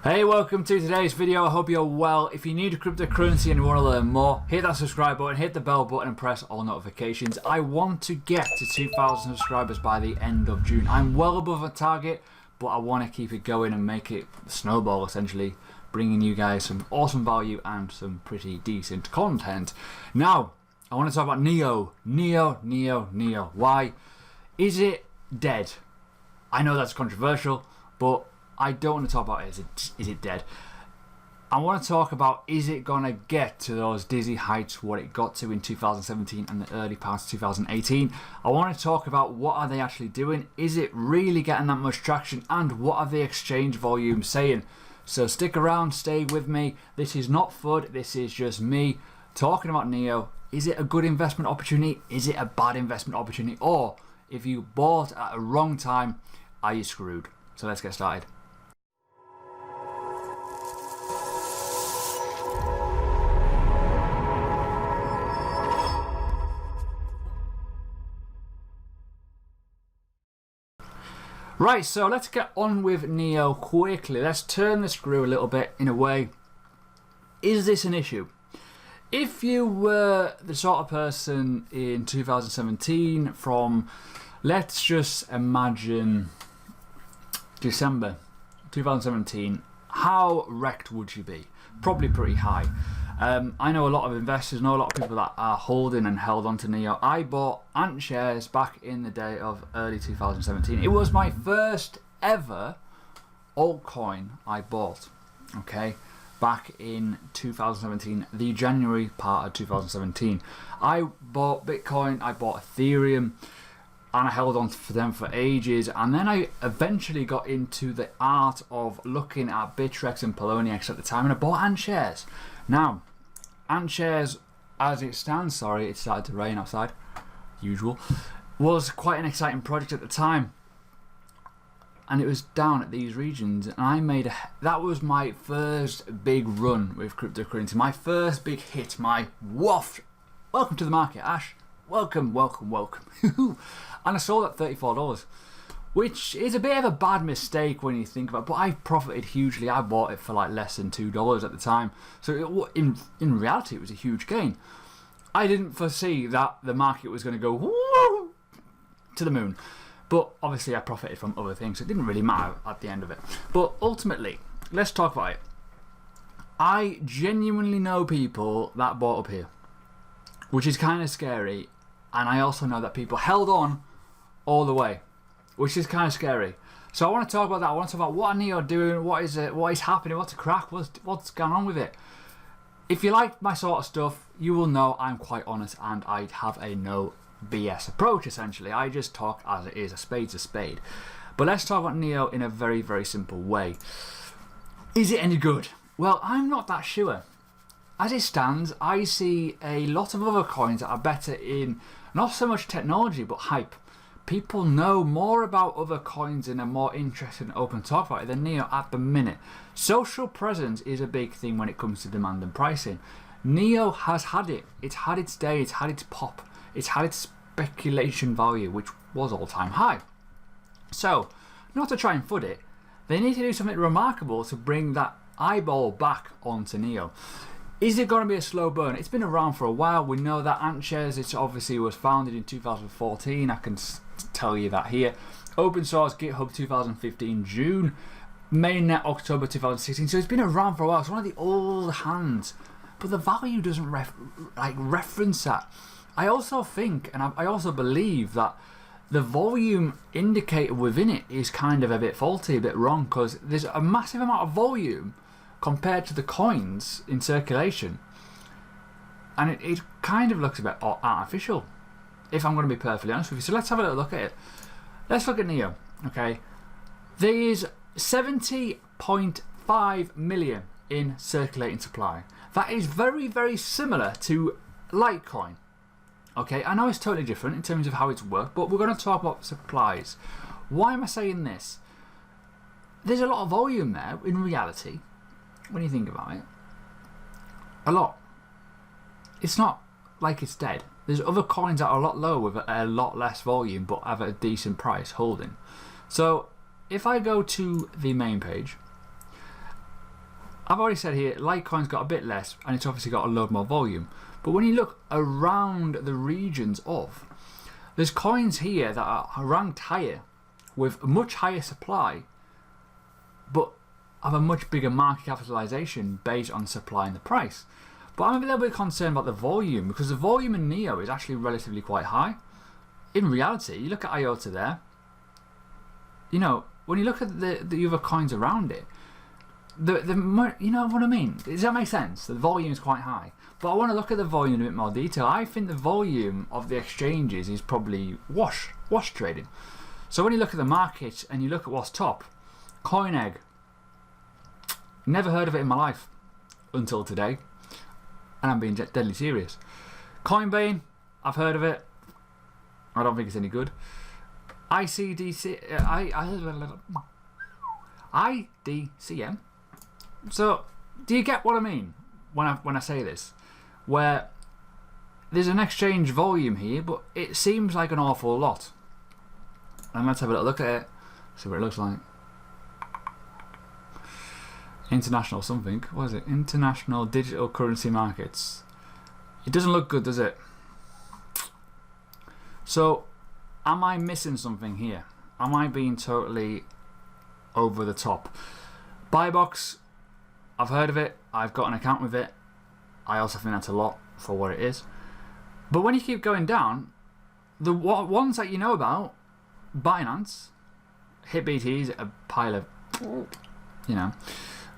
Hey, welcome to today's video. I hope you're well. If you need a cryptocurrency and you want to learn more, hit that subscribe button, hit the bell button and press all notifications. I want to get to 2,000 subscribers by the end of June. I'm well above a target, but I want to keep it going and make it snowball, essentially, bringing you guys some awesome value and some pretty decent content. Now, I want to talk about Neo. Neo. Why? Is it dead? I know that's controversial, but I don't want to talk about it. Is it dead? I want to talk about, is it going to get to those dizzy heights what it got to in 2017 and the early parts of 2018? I want to talk about what are they actually doing? Is it really getting that much traction? And what are the exchange volumes saying? So stick around, stay with me. This is not FUD. This is just me talking about Neo. Is it a good investment opportunity? Is it a bad investment opportunity? Or if you bought at a wrong time, are you screwed? So let's get started. Right, so let's get on with Neo quickly. Let's turn the screw a little bit in a way. Is this an issue? If you were the sort of person in 2017 from, let's just imagine, December 2017, how wrecked would you be? Probably pretty high. I know a lot of investors, know a lot of people that are holding and held on to Neo. I bought Antshares back in the day of early 2017. It was my first ever altcoin I bought, okay, back in 2017, the January part of 2017. I bought Bitcoin, I bought Ethereum, and I held on for them for ages, and then I eventually got into the art of looking at Bittrex and Poloniex at the time, and I bought Antshares. Now, Antshares, as it stands, sorry, it started to rain outside, usual, was quite an exciting project at the time, and it was down at these regions, and I made that was my first big run with cryptocurrency, my first big hit, my waft. Welcome to the market, Ash. Welcome. And I sold at $34, which is a bit of a bad mistake when you think about it, but I profited hugely. I bought it for like less than $2 at the time. So in reality, it was a huge gain. I didn't foresee that the market was going to go to the moon. But obviously, I profited from other things. So it didn't really matter at the end of it. But ultimately, let's talk about it. I genuinely know people that bought up here, which is kind of scary. And I also know that people held on all the way, which is kind of scary. So I want to talk about that. I want to talk about what are Neo doing, what is happening, what's a crack, what's going on with it. If you like my sort of stuff, you will know I'm quite honest and I have a no BS approach, essentially. I just talk as it is, a spade's a spade. But let's talk about Neo in a very, very simple way. Is it any good? Well, I'm not that sure. As it stands, I see a lot of other coins that are better in not so much technology but hype. People know more about other coins and are more interested and open to talk about it than Neo at the minute. Social presence is a big thing when it comes to demand and pricing. Neo has had it. It's had its day, it's had its pop, it's had its speculation value, which was all-time high. So, not to try and FUD it, they need to do something remarkable to bring that eyeball back onto Neo. Is it going to be a slow burn? It's been around for a while. We know that Antshares, it obviously was founded in 2014. I can tell you that here. Open source, GitHub 2015 June. MainNet October 2016. So it's been around for a while. It's one of the old hands. But the value doesn't reference that. I also think, and I also believe that the volume indicator within it is kind of a bit faulty, a bit wrong, because there's a massive amount of volume compared to the coins in circulation, and it kind of looks a bit artificial, if I'm going to be perfectly honest with you. So let's have a little look at it. Let's look at Neo. Okay, there is 70.5 million in circulating supply. That is very, very similar to Litecoin. Okay, I know it's totally different in terms of how it's worked, but we're going to talk about supplies. Why am I saying this? There's a lot of volume there in reality. When you think about it, a lot. It's not like it's dead. There's other coins that are a lot lower with a lot less volume but have a decent price holding. So if I go to the main page, I've already said here, Litecoin's got a bit less, and it's obviously got a load more volume. But when you look around the regions of, there's coins here that are ranked higher, with a much higher supply, but have a much bigger market capitalization based on supply and the price. But I'm a little bit concerned about the volume, because the volume in NEO is actually relatively quite high. In reality, you look at IOTA there, you know, when you look at the other coins around it, you know what I mean? Does that make sense? The volume is quite high. But I want to look at the volume in a bit more detail. I think the volume of the exchanges is probably wash trading. So when you look at the market and you look at what's top, CoinEgg, never heard of it in my life until today, and I'm being deadly serious. Coinbase, I've heard of it. I don't think it's any good. IDCM. So, do you get what I mean when I say this? Where there's an exchange volume here, but it seems like an awful lot. And let's have a little look at it, see what it looks like. International something. What is it? International Digital Currency Markets. It doesn't look good, does it? So, am I missing something here? Am I being totally over the top? Buybox, I've heard of it. I've got an account with it. I also think that's a lot for what it is. But when you keep going down, the ones that you know about, Binance, HitBT is a pile of, you know.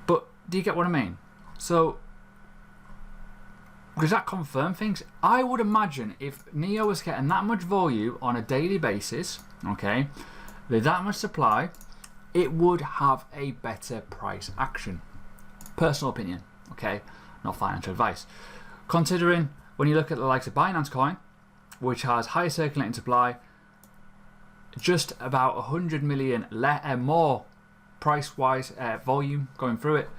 But do you get what I mean? So, does that confirm things? I would imagine if NEO was getting that much volume on a daily basis, okay, with that much supply, it would have a better price action. Personal opinion, okay, not financial advice. Considering when you look at the likes of Binance Coin, which has high circulating supply, just about 100 million more price-wise volume going through it.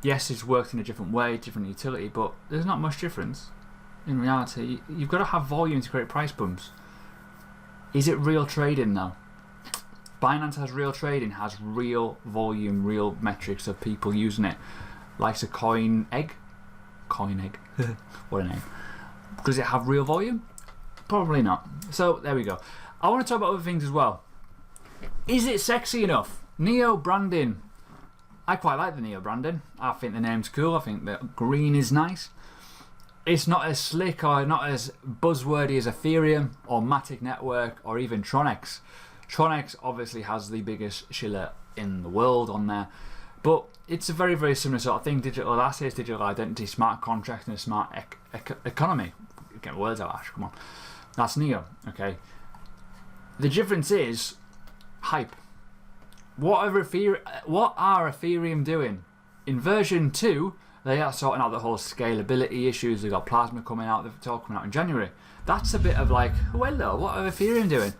Yes, it's worked in a different way, different utility, but there's not much difference. In reality, you've got to have volume to create price bumps. Is it real trading though? Binance has real trading, has real volume, real metrics of people using it. Likes a CoinEgg. What a name. Does it have real volume? Probably not. So there we go. I want to talk about other things as well. Is it sexy enough? NEO branding. I quite like the NEO branding. I think the name's cool. I think the green is nice. It's not as slick or not as buzzwordy as Ethereum or Matic Network or even Tronex. Tronex obviously has the biggest shiller in the world on there. But it's a very, very similar sort of thing. Digital assets, digital identity, smart contracts, and a smart economy. Get words out, Ash. Come on. That's NEO. Okay. The difference is hype. What are Ethereum doing? In version 2, they are sorting out the whole scalability issues. They've got Plasma coming out. They're all coming out in January. That's a bit of like, oh, hello, what are Ethereum doing?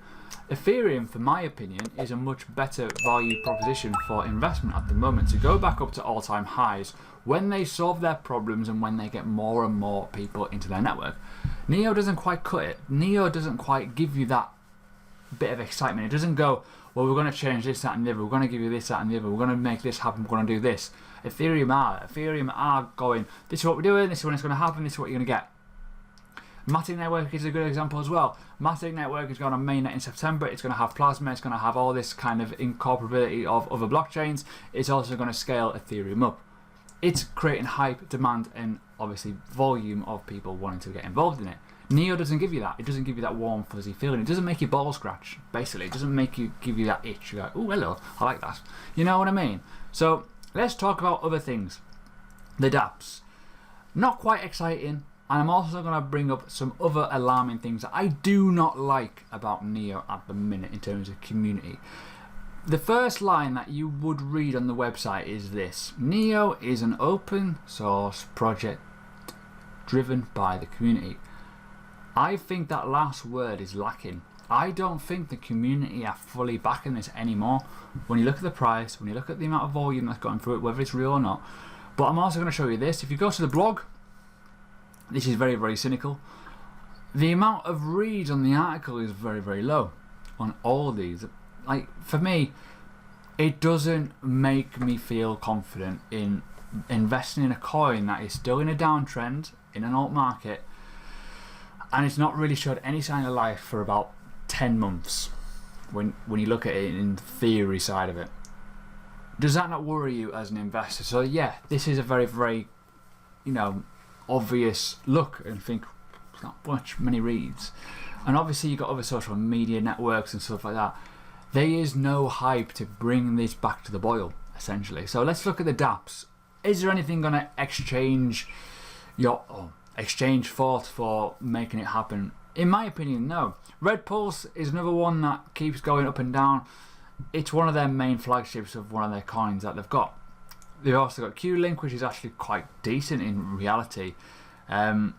Ethereum, for my opinion, is a much better value proposition for investment at the moment to go back up to all-time highs when they solve their problems and when they get more and more people into their network. NEO doesn't quite cut it. NEO doesn't quite give you that bit of excitement. It doesn't go, well, we're going to change this, that and the other. We're going to give you this, that and the other. We're going to make this happen. We're going to do this. Ethereum are going, this is what we're doing, this is when it's going to happen, this is what you're going to get. Matic Network is a good example as well. Matic Network is going on mainnet in September. It's going to have Plasma. It's going to have all this kind of incorporability of other blockchains. It's also going to scale Ethereum up. It's creating hype, demand, and obviously volume of people wanting to get involved in it. NEO doesn't give you that. It doesn't give you that warm, fuzzy feeling. It doesn't make your balls scratch, basically. It doesn't give you that itch. You're like, oh, hello, I like that. You know what I mean? So let's talk about other things. The dApps. Not quite exciting. And I'm also going to bring up some other alarming things that I do not like about NEO at the minute in terms of community. The first line that you would read on the website is this: NEO is an open source project driven by the community. I think that last word is lacking. I don't think the community are fully backing this anymore. When you look at the price, when you look at the amount of volume that's going through it, whether it's real or not. But I'm also going to show you this. If you go to the blog, this is very, very cynical. The amount of reads on the article is very, very low on all of these. Like, for me, it doesn't make me feel confident in investing in a coin that is still in a downtrend, in an alt market, and it's not really showed any sign of life for about 10 months when you look at it in the theory side of it. Does that not worry you as an investor? So yeah, this is a very, very, obvious look and think it's not many reads. And obviously you've got other social media networks and stuff like that. There is no hype to bring this back to the boil, essentially. So let's look at the dApps. Is there anything going to exchange fault for making it happen? In my opinion, no. Red Pulse is another one that keeps going up and down. It's one of their main flagships of one of their coins that they've got. They've also got Q-Link, which is actually quite decent in reality. And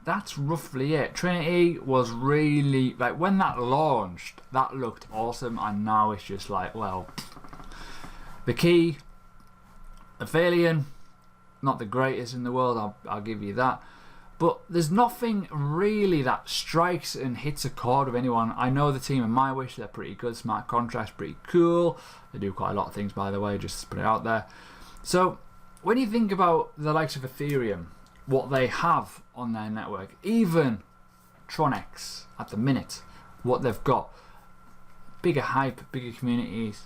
that's roughly it. Trinity was really, like, when that launched, that looked awesome, and now it's just like, well, the key, Ethereum, not the greatest in the world, I'll give you that. But there's nothing really that strikes and hits a chord with anyone. I know the team in MyWish, they're pretty good. Smart contracts, pretty cool. They do quite a lot of things, by the way, just to put it out there. So when you think about the likes of Ethereum, what they have on their network, even Tronex at the minute, what they've got, bigger hype, bigger communities,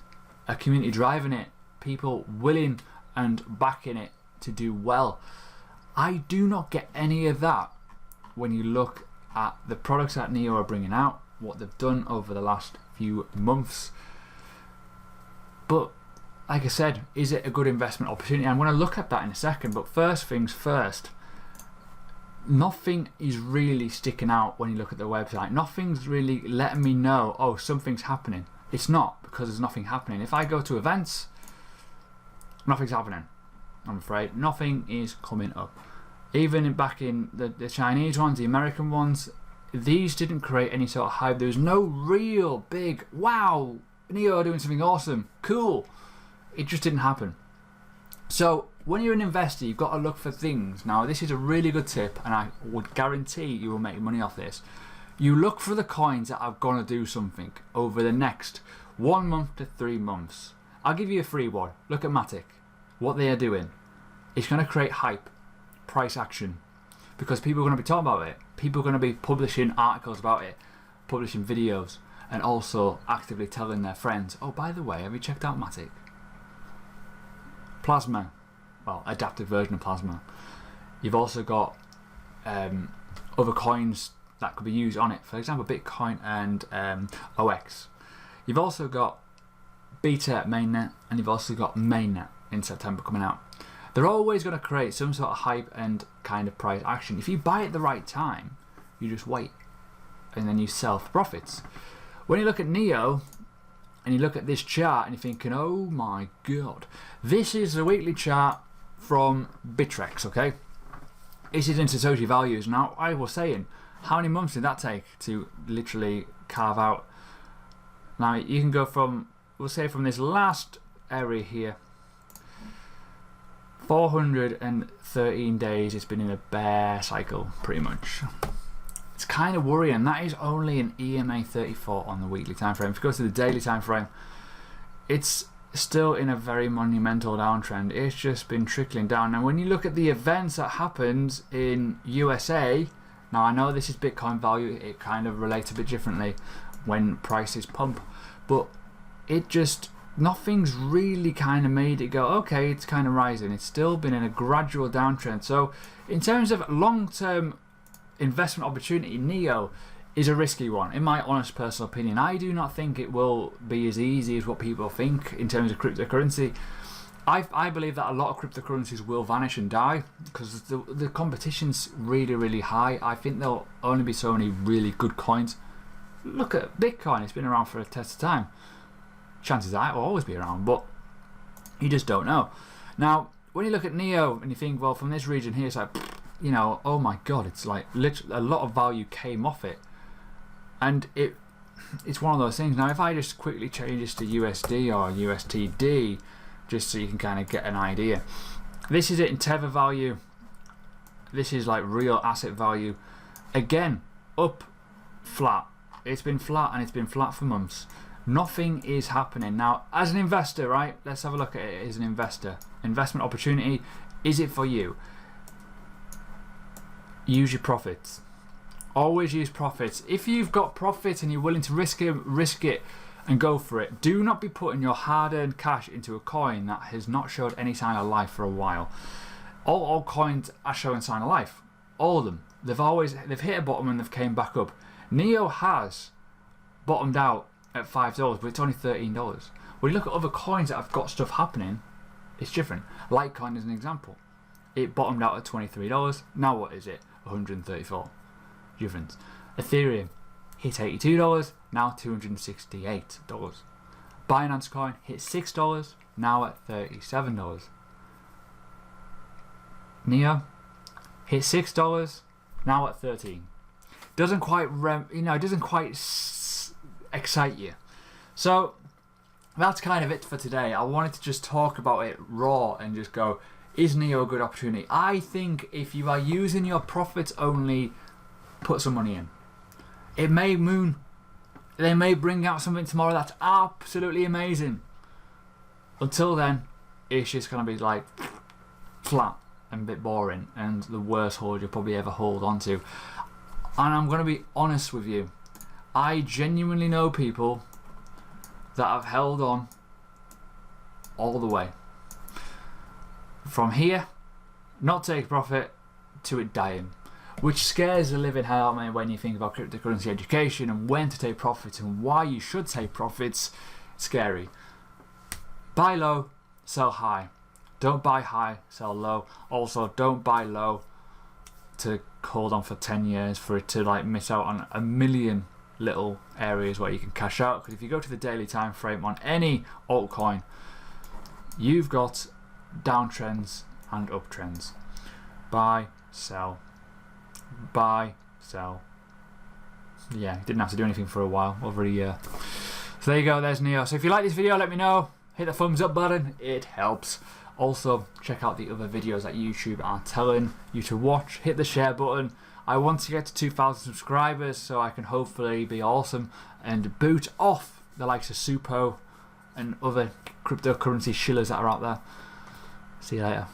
a community driving it, people willing and backing it to do well. I do not get any of that when you look at the products that Neo are bringing out, what they've done over the last few months. But like I said, is it a good investment opportunity? I'm going to look at that in a second, but first things first, nothing is really sticking out when you look at the website. Nothing's really letting me know, oh, something's happening. It's not, because there's nothing happening. If I go to events, nothing's happening. I'm afraid nothing is coming up. Even back in the Chinese ones, the American ones, these didn't create any sort of hype. There was no real big, wow, Neo are doing something awesome, cool. It just didn't happen. So when you're an investor, you've got to look for things. Now this is a really good tip, and I would guarantee you will make money off this. You look for the coins that are going to do something over the next 1 month to 3 months. I'll give you a free one. Look at Matic. What they are doing, it's going to create hype, price action, because people are going to be talking about it. People are going to be publishing articles about it, publishing videos, and also actively telling their friends, oh, by the way, have you checked out Matic? Plasma, well, adaptive version of Plasma. You've also got other coins that could be used on it, for example, Bitcoin and OX. You've also got Beta MainNet, and you've also got MainNet in September coming out. They're always going to create some sort of hype and kind of price action. If you buy at the right time, you just wait and then you sell for profits. When you look at Neo and you look at this chart and you're thinking, oh my god, this is the weekly chart from Bittrex, okay? This is into Satoshi values. Now, I was saying, how many months did that take to literally carve out? Now, you can go from, we'll say from this last area here, 413 days it's been in a bear cycle, pretty much. It's kind of worrying. That is only an EMA 34 on the weekly time frame. If you go to the daily time frame, it's still in a very monumental downtrend. It's just been trickling down. Now when you look at the events that happened in USA, now I know this is Bitcoin value, it kind of relates a bit differently when prices pump, but it just, nothing's really kind of made it go, okay, it's kind of rising. It's still been in a gradual downtrend. So in terms of long-term investment opportunity, Neo is a risky one, in my honest personal opinion. I do not think it will be as easy as what people think in terms of cryptocurrency. I believe that a lot of cryptocurrencies will vanish and die because the competition's really, really high. I think there'll only be so many really good coins. Look at Bitcoin, it's been around for a test of time. Chances are it will always be around, but you just don't know. Now, when you look at Neo and you think, well, from this region here, it's like, you know, oh my god, it's like literally a lot of value came off it. And it's one of those things. Now, if I just quickly change this to USD or USTD, just so you can kind of get an idea. This is it in Tether value. This is like real asset value. Again, up, flat. It's been flat, and it's been flat for months. Nothing is happening. Now, as an investor, right, let's have a look at it as an investor. Investment opportunity, is it for you? Use your profits. Always use profits. If you've got profits and you're willing to risk it and go for it, do not be putting your hard-earned cash into a coin that has not showed any sign of life for a while. All coins are showing sign of life. All of them. They've hit a bottom and they've came back up. Neo has bottomed out at $5, but it's only $13. When you look at other coins that have got stuff happening, it's different. Litecoin is an example. It bottomed out at $23. Now what is it? $134. Difference. Ethereum hit $82. Now $268. Binance Coin hit $6. Now at $37. Neo hit $6. Now at $13. Doesn't quite excite you. So that's kind of it for today. I wanted to just talk about it raw and just go, is Neo a good opportunity? I think if you are using your profits only, put some money in. They may bring out something tomorrow that's absolutely amazing. Until then, it's just going to be like flat and a bit boring and the worst hold you'll probably ever hold on to. And I'm going to be honest with you. I genuinely know people that have held on all the way. From here, not take profit, to it dying. Which scares the living hell out of me when you think about cryptocurrency education and when to take profits and why you should take profits. Scary. Buy low, sell high. Don't buy high, sell low. Also, don't buy low to hold on for 10 years for it to like miss out on a million little areas where you can cash out. Because if you go to the daily time frame on any altcoin, you've got downtrends and uptrends. Buy, sell. Buy, sell. Yeah, didn't have to do anything for a while, over a year. So there you go, there's Neo. So if you like this video, let me know. Hit the thumbs up button, it helps. Also, check out the other videos that YouTube are telling you to watch. Hit the share button. I want to get to 2,000 subscribers so I can hopefully be awesome and boot off the likes of Supo and other cryptocurrency shillers that are out there. See you later.